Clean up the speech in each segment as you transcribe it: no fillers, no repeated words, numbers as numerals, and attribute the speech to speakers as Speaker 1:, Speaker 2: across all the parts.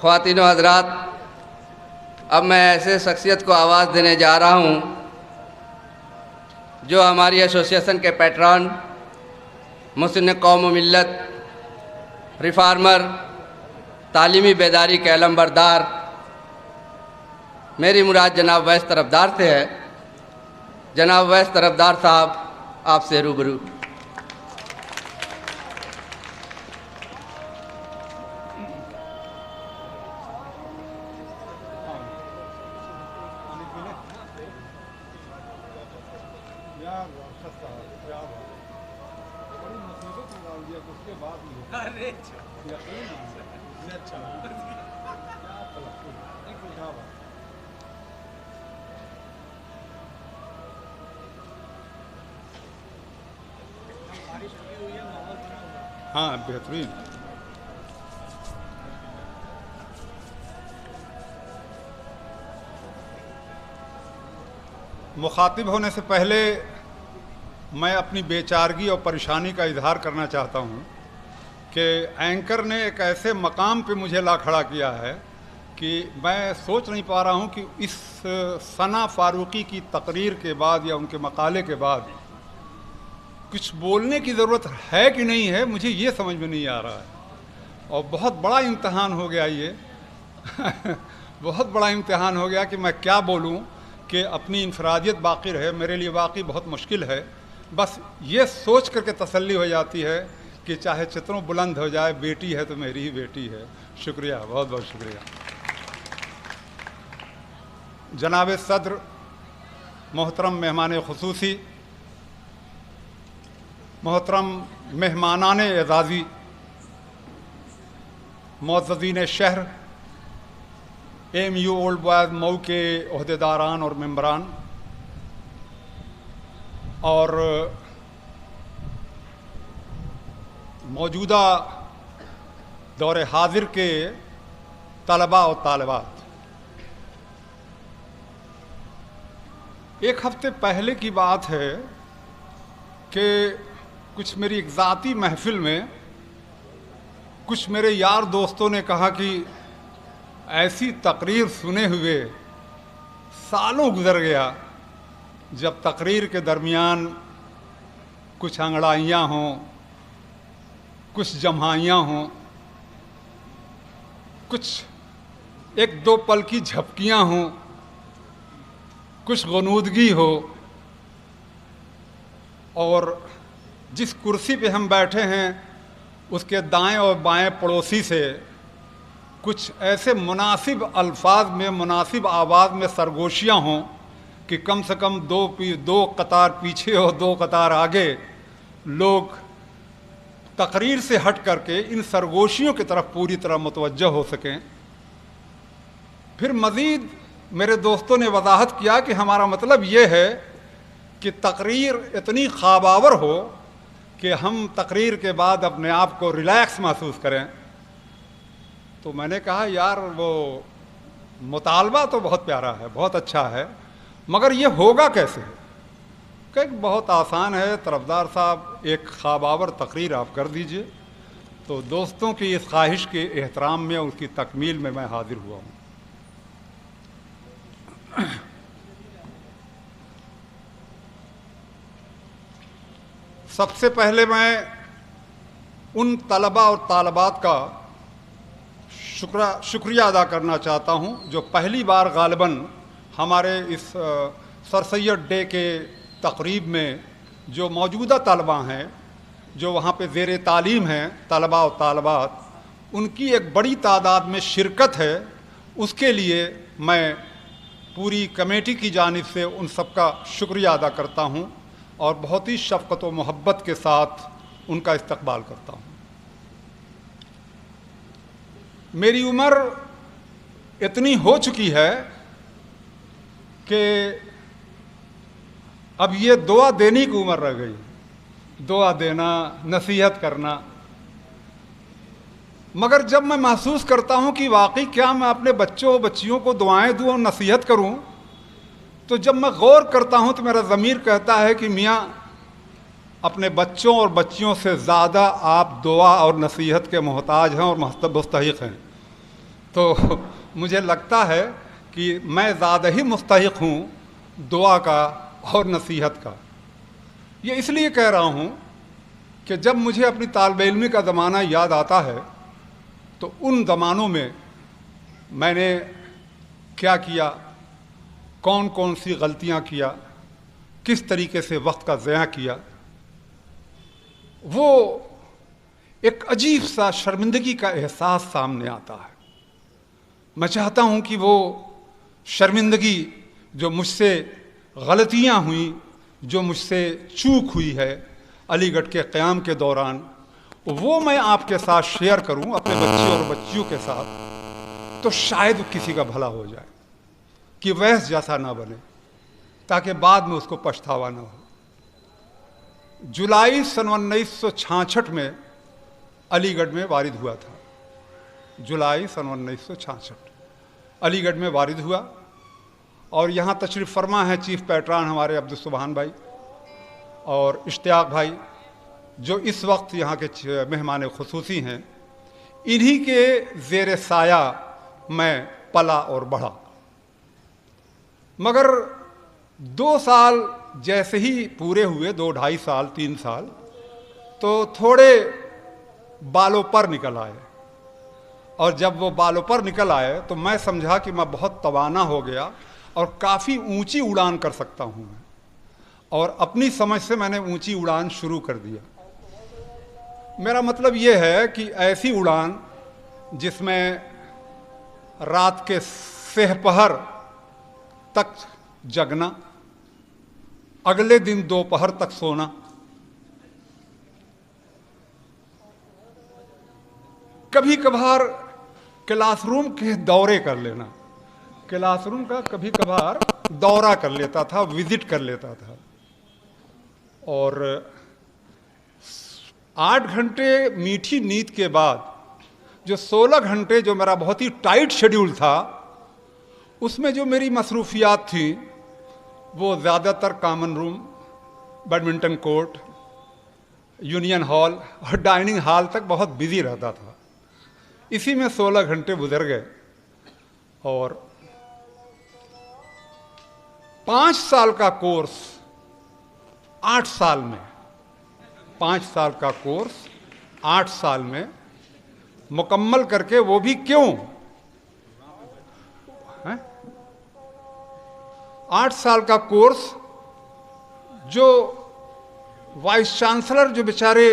Speaker 1: خواتین و حضرات، اب میں ایسے شخصیت کو آواز دینے جا رہا ہوں جو ہماری ایسوسیشن کے پیٹران، مسن قوم و ملت، ریفارمر، تعلیمی بیداری کے علم بردار، میری مراد جناب ویس طرفدار سے ہے۔ جناب ویس طرفدار صاحب آپ سے روبرو۔
Speaker 2: ہاں بہترین۔ مخاطب ہونے سے پہلے میں اپنی بے چارگی اور پریشانی کا اظہار کرنا چاہتا ہوں کہ اینکر نے ایک ایسے مقام پہ مجھے لا کھڑا کیا ہے کہ میں سوچ نہیں پا رہا ہوں کہ اس ثنا فاروقی کی تقریر کے بعد یا ان کے مقالے کے بعد کچھ بولنے کی ضرورت ہے کہ نہیں ہے، مجھے یہ سمجھ میں نہیں آ رہا ہے۔ اور بہت بڑا امتحان ہو گیا یہ بہت بڑا امتحان ہو گیا کہ میں کیا بولوں کہ اپنی انفرادیت باقی رہے۔ میرے لیے واقعی بہت مشکل ہے۔ بس یہ سوچ کر کے تسلی ہو جاتی ہے کہ چاہے چتروں بلند ہو جائے، بیٹی ہے تو میری ہی بیٹی ہے۔ شکریہ، بہت بہت شکریہ۔ جناب صدر، محترم مہمان خصوصی، محترم مہمانان اعزازی، معززین شہر، M U old boys Mau کے عہدیداران اور ممبران، اور موجودہ دور حاضر کے طلباء اور طالبات، ایک ہفتے پہلے کی بات ہے کہ کچھ میری ایک ذاتی محفل میں کچھ میرے یار دوستوں نے کہا کہ ایسی تقریر سنے ہوئے سالوں گزر گیا جب تقریر کے درمیان کچھ انگڑائیاں ہوں، کچھ جمہائیاں ہوں، کچھ ایک دو پل کی جھپکیاں ہوں، کچھ غنودگی ہو، اور جس کرسی پہ ہم بیٹھے ہیں اس کے دائیں اور بائیں پڑوسی سے کچھ ایسے مناسب الفاظ میں، مناسب آواز میں سرگوشیاں ہوں کہ کم سے کم دو قطار پیچھے اور دو قطار آگے لوگ تقریر سے ہٹ کر کے ان سرگوشیوں کی طرف پوری طرح متوجہ ہو سکیں۔ پھر مزید میرے دوستوں نے وضاحت کیا کہ ہمارا مطلب یہ ہے کہ تقریر اتنی خواب آور ہو کہ ہم تقریر کے بعد اپنے آپ کو ریلیکس محسوس کریں۔ تو میں نے کہا یار وہ مطالبہ تو بہت پیارا ہے، بہت اچھا ہے، مگر یہ ہوگا کیسے؟ کہ بہت آسان ہے طرفدار صاحب، ایک خواب آور تقریر آپ کر دیجئے۔ تو دوستوں کی اس خواہش کے احترام میں، اس کی تکمیل میں حاضر ہوا ہوں۔ سب سے پہلے میں ان طلباء اور طالبات کا شکریہ ادا کرنا چاہتا ہوں جو پہلی بار غالباً ہمارے اس سر سید ڈے کے تقریب میں جو موجودہ طلباء ہیں، جو وہاں پہ زیر تعلیم ہیں، طلباء و طالبات، ان کی ایک بڑی تعداد میں شرکت ہے۔ اس کے لیے میں پوری کمیٹی کی جانب سے ان سب کا شکریہ ادا کرتا ہوں اور بہت ہی شفقت و محبت کے ساتھ ان کا استقبال کرتا ہوں۔ میری عمر اتنی ہو چکی ہے کہ اب یہ دعا دینے کی عمر رہ گئی، دعا دینا، نصیحت کرنا۔ مگر جب میں محسوس کرتا ہوں کہ واقعی کیا میں اپنے بچوں بچیوں کو دعائیں دوں اور نصیحت کروں، تو جب میں غور کرتا ہوں تو میرا ضمیر کہتا ہے کہ میاں اپنے بچوں اور بچیوں سے زیادہ آپ دعا اور نصیحت کے محتاج ہیں اور مستحق ہیں۔ تو مجھے لگتا ہے کہ میں زیادہ ہی مستحق ہوں دعا کا اور نصیحت کا. یہ اس لیے کہہ رہا ہوں کہ جب مجھے اپنی طالب علمی کا زمانہ یاد آتا ہے تو ان زمانوں میں میں نے کیا کیا، کون کون سی غلطیاں کیا، کس طریقے سے وقت کا ضیاع کیا، وہ ایک عجیب سا شرمندگی کا احساس سامنے آتا ہے. میں چاہتا ہوں کہ وہ شرمندگی جو مجھ سے غلطیاں ہوئیں، جو مجھ سے چوک ہوئی ہے علی گڑھ کے قیام کے دوران، وہ میں آپ کے ساتھ شیئر کروں اپنے بچے اور بچیوں کے ساتھ، تو شاید کسی کا بھلا ہو جائے کہ ویس جیسا نہ بنے، تاکہ بعد میں اس کو پچھتاوا نہ ہو. جولائی سن 1966 میں علی گڑھ میں وارد ہوا تھا. جولائی سن 1966 علی گڑھ میں وارد ہوا، اور یہاں تشریف فرما ہے چیف پیٹران ہمارے عبدالسبحان بھائی اور اشتیاق بھائی، جو اس وقت یہاں کے مہمان خصوصی ہیں. انہی کے زیر سایہ میں پلا اور بڑھا. مگر 2 سال جیسے ہی پورے ہوئے، 2-2.5 سال 3 سال، تو تھوڑے بالوں پر نکل آئے. اور جب وہ بالوں پر نکل آئے تو میں سمجھا کہ میں بہت توانا ہو گیا اور کافی اونچی اڑان کر سکتا ہوں میں، اور اپنی سمجھ سے میں نے اونچی اڑان شروع کر دیا. میرا مطلب یہ ہے کہ ایسی اڑان جس میں رات کے سہ پہر تک جگنا، اگلے دن دوپہر تک سونا، کبھی کبھار کلاس روم کے دورے کر لینا، کلاس روم کا کبھی کبھار دورہ کر لیتا تھا، وزٹ کر لیتا تھا. اور 8 گھنٹے میٹھی نیند کے بعد جو 16 گھنٹے جو میرا بہت ہی ٹائٹ شیڈیول تھا، اس میں جو میری مصروفیات تھیں وہ زیادہ تر کامن روم، بیڈمنٹن کورٹ، یونین ہال اور ڈائننگ ہال تک بہت بزی رہتا تھا. اسی میں 16 گھنٹے گزر گئے. اور 5 سال کا کورس 8 سال میں، 5 سال کا کورس 8 سال میں مکمل کر کے، وہ بھی کیوں؟ 8 سال کا کورس جو وائس چانسلر، جو بیچارے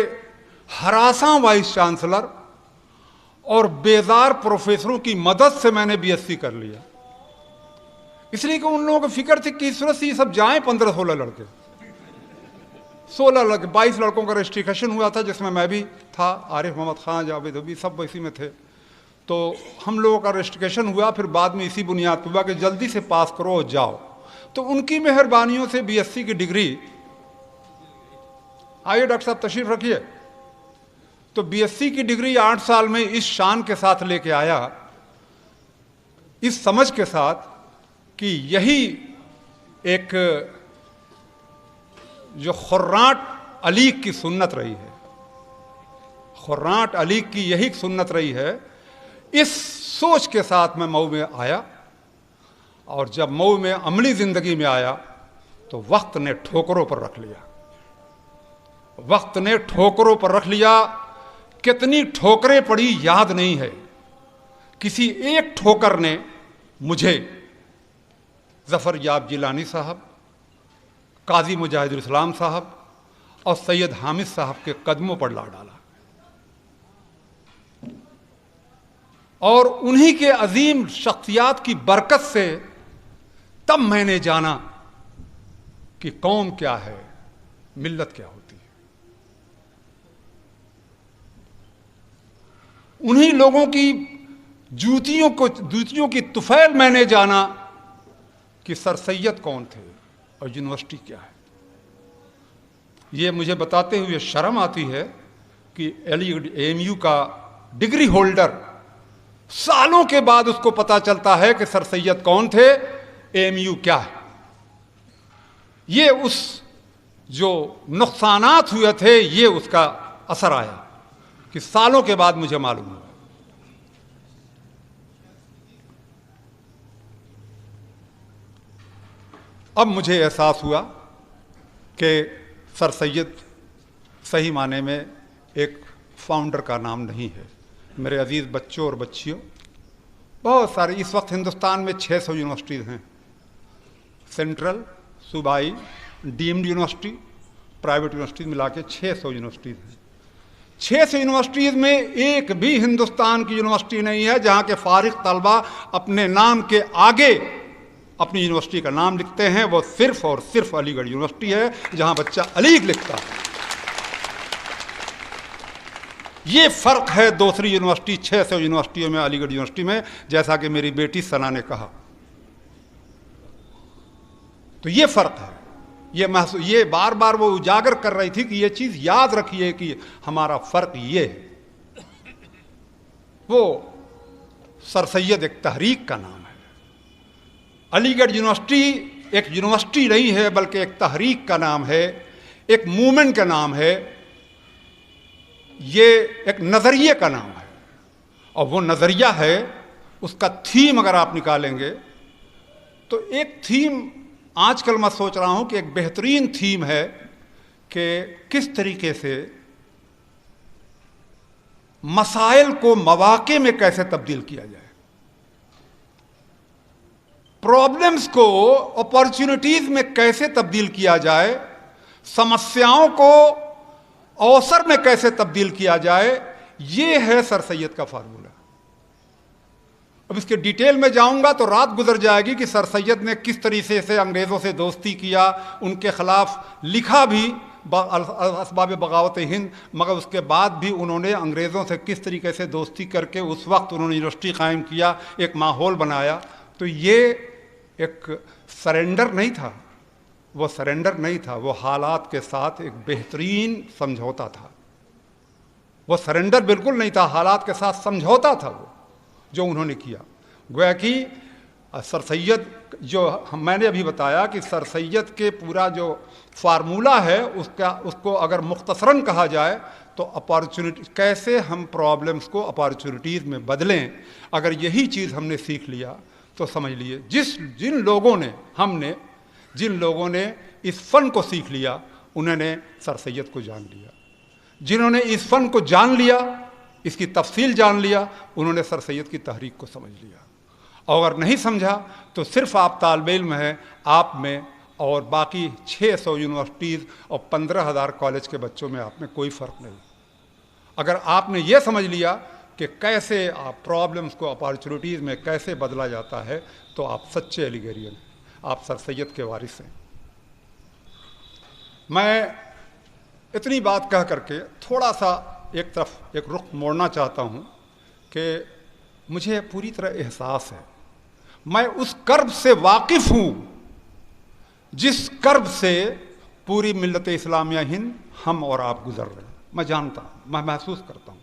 Speaker 2: ہراساں وائس چانسلر اور بیزار پروفیسروں کی مدد سے میں نے بی ایس سی کر لیا. اس لیے کہ ان لوگوں کو فکر تھی کہ اس صورت سے یہ سب جائیں 15-16 لڑکے، 16 لڑکے، 22 لڑکوں کا رجسٹریشن ہوا تھا، جس میں میں بھی تھا، عارف محمد خان، جاوید حبیب، سب اسی میں تھے. تو ہم لوگوں کا رجسٹریشن ہوا، پھر بعد میں اسی بنیاد پہ ہوا کہ جلدی سے پاس کرو اور جاؤ. تو ان کی مہربانیوں سے بی ایس سی کی ڈگری، آئیے ڈاکٹر صاحب تشریف رکھیے. تو بی ایس سی کی ڈگری 8 سال میں اس شان کے ساتھ لے کے آیا، اس سمجھ کے ساتھ کہ یہی ایک جو خراٹ علی کی سنت رہی ہے، خراٹ علی کی یہی سنت رہی ہے. اس سوچ کے ساتھ میں مئو میں آیا، اور جب مئو میں عملی زندگی میں آیا تو وقت نے ٹھوکروں پر رکھ لیا، وقت نے ٹھوکروں پر رکھ لیا. کتنی ٹھوکریں پڑی یاد نہیں ہے. کسی ایک ٹھوکر نے مجھے ظفر یاب جیلانی صاحب، قاضی مجاہد الاسلام صاحب اور سید حامد صاحب کے قدموں پر لا ڈالا. اور انہی کے عظیم شخصیات کی برکت سے تب میں نے جانا کہ قوم کیا ہے، ملت کیا ہوتی ہے. انہی لوگوں کی جوتیوں کی طفیل میں نے جانا کہ سر سید کون تھے اور یونیورسٹی کیا ہے. یہ مجھے بتاتے ہوئے شرم آتی ہے کہ علی گڑھ اے ایم یو کا ڈگری ہولڈر سالوں کے بعد اس کو پتا چلتا ہے کہ سر سید کون تھے، اے ایم یو کیا ہے. یہ اس جو نقصانات ہوئے تھے، یہ اس کا اثر آیا کہ سالوں کے بعد مجھے معلوم ہوا. اب مجھے احساس ہوا کہ سر سید صحیح معنی میں ایک فاؤنڈر کا نام نہیں ہے. میرے عزیز بچوں اور بچیوں، بہت سارے اس وقت ہندوستان میں 600 یونیورسٹیز ہیں، سینٹرل، صوبائی، ڈیمڈ یونیورسٹی، پرائیویٹ یونیورسٹیز ملا کے 600 یونیورسٹیز ہیں. 600 یونیورسٹیز میں ایک بھی ہندوستان کی یونیورسٹی نہیں ہے جہاں کے فارغ طلبہ اپنے نام کے آگے اپنی یونیورسٹی کا نام لکھتے ہیں. وہ صرف اور صرف علی گڑھ یونیورسٹی ہے جہاں بچہ علیگ لکھتا ہے. یہ فرق ہے دوسری یونیورسٹی 600 یونیورسٹیوں میں علی گڑھ یونیورسٹی میں، جیسا کہ میری بیٹی ثنا نے کہا. تو یہ فرق ہے. یہ بار بار وہ اجاگر کر رہی تھی کہ یہ چیز یاد رکھیے کہ ہمارا فرق یہ ہے. وہ سر سید ایک تحریک کا نام ہے. علی گڑھ یونیورسٹی ایک یونیورسٹی نہیں ہے بلکہ ایک تحریک کا نام ہے، ایک موومنٹ کا نام ہے، یہ ایک نظریے کا نام ہے. اور وہ نظریہ ہے، اس کا تھیم اگر آپ نکالیں گے تو ایک تھیم آج کل میں سوچ رہا ہوں کہ ایک بہترین تھیم ہے کہ کس طریقے سے مسائل کو مواقع میں کیسے تبدیل کیا جائے، پرابلمز کو اپارچونٹیز میں کیسے تبدیل کیا جائے، سمسیاؤں کو اوسر میں کیسے تبدیل کیا جائے. یہ ہے سر سید کا فارمولہ. اب اس کے ڈیٹیل میں جاؤں گا تو رات گزر جائے گی کہ سر سید نے کس طریقے سے انگریزوں سے دوستی کیا، ان کے خلاف لکھا بھی اسباب بغاوت ہند، مگر اس کے بعد بھی انہوں نے انگریزوں سے کس طریقے سے دوستی کر کے اس وقت انہوں نے یونیورسٹی قائم کیا، ایک ماحول بنایا. تو یہ ایک سرنڈر نہیں تھا، وہ سرنڈر نہیں تھا، وہ حالات کے ساتھ ایک بہترین سمجھوتا تھا. وہ سرنڈر بالکل نہیں تھا، حالات کے ساتھ سمجھوتا تھا وہ جو انہوں نے کیا. گویا کہ سر سید جو میں نے ابھی بتایا کہ سر سید کے پورا جو فارمولہ ہے اس کو اگر مختصراً کہا جائے تو اپارچونٹی، کیسے ہم پرابلمس کو اپارچونٹیز میں بدلیں. اگر یہی چیز ہم نے سیکھ لیا تو سمجھ لیے جن لوگوں نے اس فن کو سیکھ لیا انہوں نے سر سید کو جان لیا. جنہوں نے اس فن کو جان لیا، اس کی تفصیل جان لیا، انہوں نے سر سید کی تحریک کو سمجھ لیا. اور اگر نہیں سمجھا تو صرف آپ طالب علم ہیں، آپ میں اور باقی 600 یونیورسٹیز اور 15,000 کالج کے بچوں میں آپ میں کوئی فرق نہیں. اگر آپ نے یہ سمجھ لیا کہ کیسے آپ پرابلمس کو اپارچونٹیز میں کیسے بدلا جاتا ہے تو آپ سچے علی گڑھین ہیں، آپ سر سید کے وارث ہیں. میں اتنی بات کہہ کر کے تھوڑا سا ایک طرف ایک رخ موڑنا چاہتا ہوں کہ مجھے پوری طرح احساس ہے، میں اس کرب سے واقف ہوں جس کرب سے پوری ملت اسلامیہ ہند ہم اور آپ گزر رہے ہیں. میں جانتا ہوں، میں محسوس کرتا ہوں.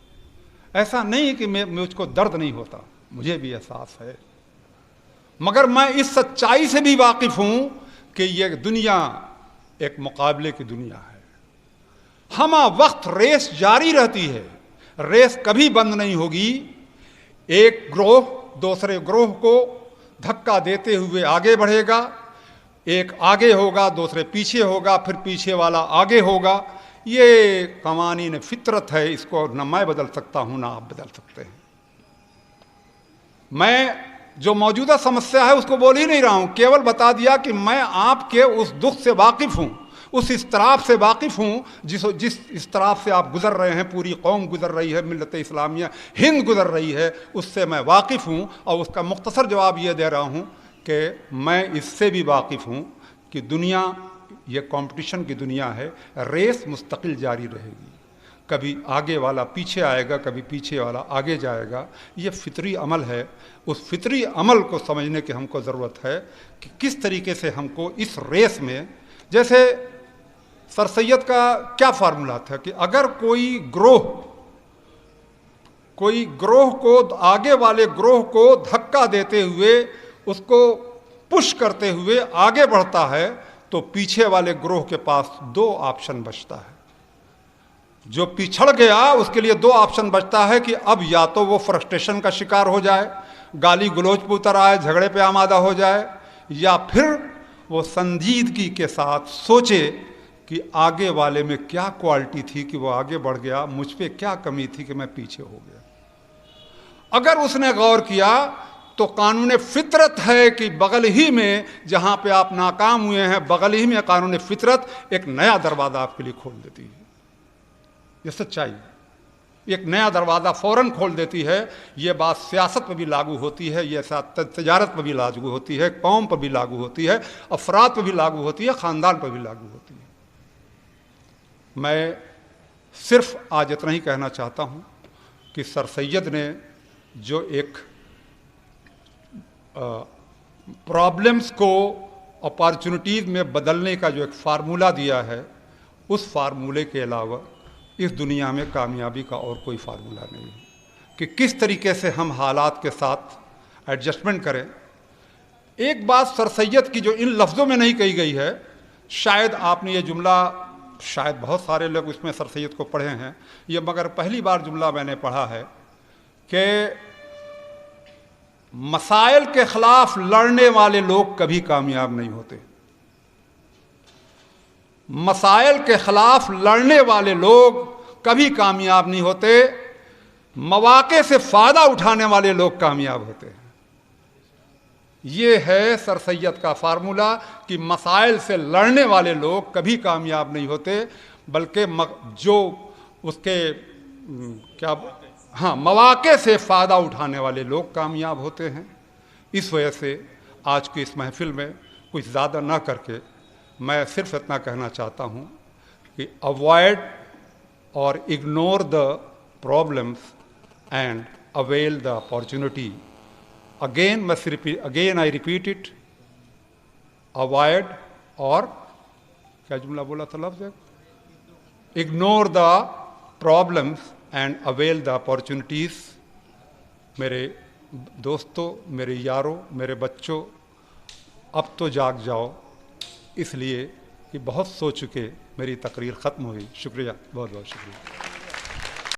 Speaker 2: ایسا نہیں کہ مجھ کو درد نہیں ہوتا، مجھے بھی احساس ہے، مگر میں اس سچائی سے بھی واقف ہوں کہ یہ دنیا ایک مقابلے کی دنیا ہے. ہمہ وقت ریس جاری رہتی ہے، ریس کبھی بند نہیں ہوگی. ایک گروہ دوسرے گروہ کو دھکا دیتے ہوئے آگے بڑھے گا، ایک آگے ہوگا دوسرے پیچھے ہوگا، پھر پیچھے والا آگے ہوگا. یہ قوانین فطرت ہے، اس کو نہ میں بدل سکتا ہوں نہ آپ بدل سکتے ہیں. میں جو موجودہ سمسیا ہے اس کو بول ہی نہیں رہا ہوں، کیول بتا دیا کہ میں آپ کے اس دکھ سے واقف ہوں، اس اضطراب سے واقف ہوں جس اضطراب سے آپ گزر رہے ہیں، پوری قوم گزر رہی ہے، ملت اسلامیہ ہند گزر رہی ہے، اس سے میں واقف ہوں. اور اس کا مختصر جواب یہ دے رہا ہوں کہ میں اس سے بھی واقف ہوں کہ دنیا یہ کمپٹیشن کی دنیا ہے، ریس مستقل جاری رہے گی. کبھی آگے والا پیچھے آئے گا، کبھی پیچھے والا آگے جائے گا. یہ فطری عمل ہے. اس فطری عمل کو سمجھنے کی ہم کو ضرورت ہے کہ کس طریقے سے ہم کو اس ریس میں، جیسے سر سید کا کیا فارمولہ تھا کہ اگر کوئی گروہ کو آگے والے گروہ کو دھکا دیتے ہوئے اس کو پش کرتے ہوئے آگے بڑھتا ہے تو پیچھے والے گروہ کے پاس 2 آپشن بچتا ہے. جو پچھڑ گیا اس کے لیے 2 آپشن بچتا ہے کہ اب یا تو وہ فرسٹریشن کا شکار ہو جائے، گالی گلوچ پہ اتر آئے، جھگڑے پہ آمادہ ہو جائے، یا پھر وہ سنجیدگی کے ساتھ سوچے کہ آگے والے میں کیا کوالٹی تھی کہ وہ آگے بڑھ گیا، مجھ پہ کیا کمی تھی کہ میں پیچھے ہو گیا۔ اگر اس نے غور کیا تو قانون فطرت ہے کہ بغل ہی میں جہاں پہ آپ ناکام ہوئے ہیں، بغل ہی میں قانون فطرت ایک نیا دروازہ آپ کے لیے کھول دیتی ہے۔ یہ سچائی ہے، ایک نیا دروازہ فوراً کھول دیتی ہے۔ یہ بات سیاست پہ بھی لاگو ہوتی ہے، یہ تجارت پہ بھی لاگو ہوتی ہے، قوم پہ بھی لاگو ہوتی ہے، افراد پہ بھی لاگو ہوتی ہے، خاندان پہ بھی لاگو ہوتی ہے۔ میں صرف آج اتنا ہی کہنا چاہتا ہوں کہ سر سید نے جو ایک پرابلمز کو اپارچونٹیز میں بدلنے کا جو ایک فارمولہ دیا ہے، اس فارمولے کے علاوہ اس دنیا میں کامیابی کا اور کوئی فارمولہ نہیں ہے کہ کس طریقے سے ہم حالات کے ساتھ ایڈجسٹمنٹ کریں۔ ایک بات سر سید کی جو ان لفظوں میں نہیں کہی گئی ہے، شاید آپ نے یہ جملہ، شاید بہت سارے لوگ اس میں سر سید کو پڑھے ہیں، یہ مگر پہلی بار جملہ میں نے پڑھا ہے کہ مسائل کے خلاف لڑنے والے لوگ کبھی کامیاب نہیں ہوتے۔ مسائل کے خلاف لڑنے والے لوگ کبھی کامیاب نہیں ہوتے، مواقع سے فائدہ اٹھانے والے لوگ کامیاب ہوتے ہیں۔ یہ ہے سر سید کا فارمولہ کہ مسائل سے لڑنے والے لوگ کبھی کامیاب نہیں ہوتے، بلکہ جو اس کے مواقع سے فائدہ اٹھانے والے لوگ کامیاب ہوتے ہیں۔ اس وجہ سے آج کی اس محفل میں کچھ زیادہ نہ کر کے میں صرف اتنا کہنا چاہتا ہوں کہ اوائڈ اور ignore the problems and avail the opportunity. Again I repeat it, avoid اور کیا جملہ بولا تھا لفظ ہے، ignore the problems and avail the opportunities. میرے دوستوں، میرے یاروں، میرے بچوں، اب تو جاگ جاؤ، اس لیے کہ بہت سو چکے، میری تقریر ختم ہوئی۔ شکریہ، بہت بہت شکریہ۔